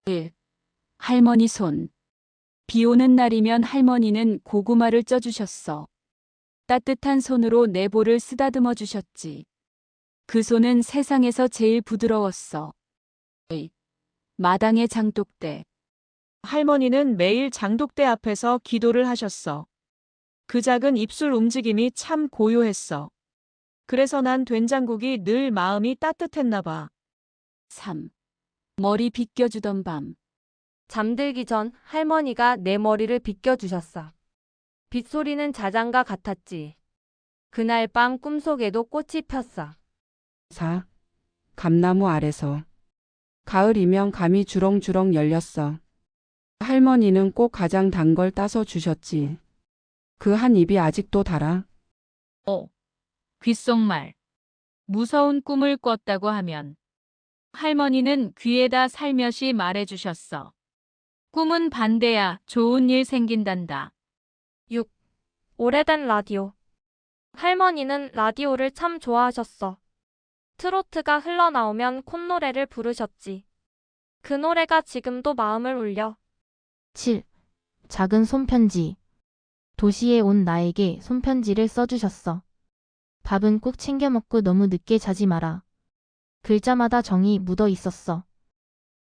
1. 할머니 손. 비 오는 날이면 할머니는 고구마를 쪄주셨어. 따뜻한 손으로 내 볼을 쓰다듬어 주셨지. 그 손은 세상에서 제일 부드러웠어. 2. 마당의 장독대. 할머니는 매일 장독대 앞에서 기도를 하셨어. 그 작은 입술 움직임이 참 고요했어. 그래서 난 된장국이 늘 마음이 따뜻했나 봐. 3. 머리 빗겨주던 밤. 잠들기 전 할머니가 내 머리를 빗겨주셨어. 빗소리는 자장가 같았지. 그날 밤 꿈속에도 꽃이 폈어. 4. 감나무 아래서. 가을이면 감이 주렁주렁 열렸어. 할머니는 꼭 가장 단 걸 따서 주셨지. 그 한 입이 아직도 달아. 5. 귓속말. 무서운 꿈을 꿨다고 하면 할머니는 귀에다 살며시 말해주셨어. 꿈은 반대야. 좋은 일 생긴단다. 6. 오래된 라디오. 할머니는 라디오를 참 좋아하셨어. 트로트가 흘러나오면 콧노래를 부르셨지. 그 노래가 지금도 마음을 울려. 7. 작은 손편지. 도시에 온 나에게 손편지를 써주셨어. 밥은 꼭 챙겨 먹고 너무 늦게 자지 마라. 글자마다 정이 묻어 있었어.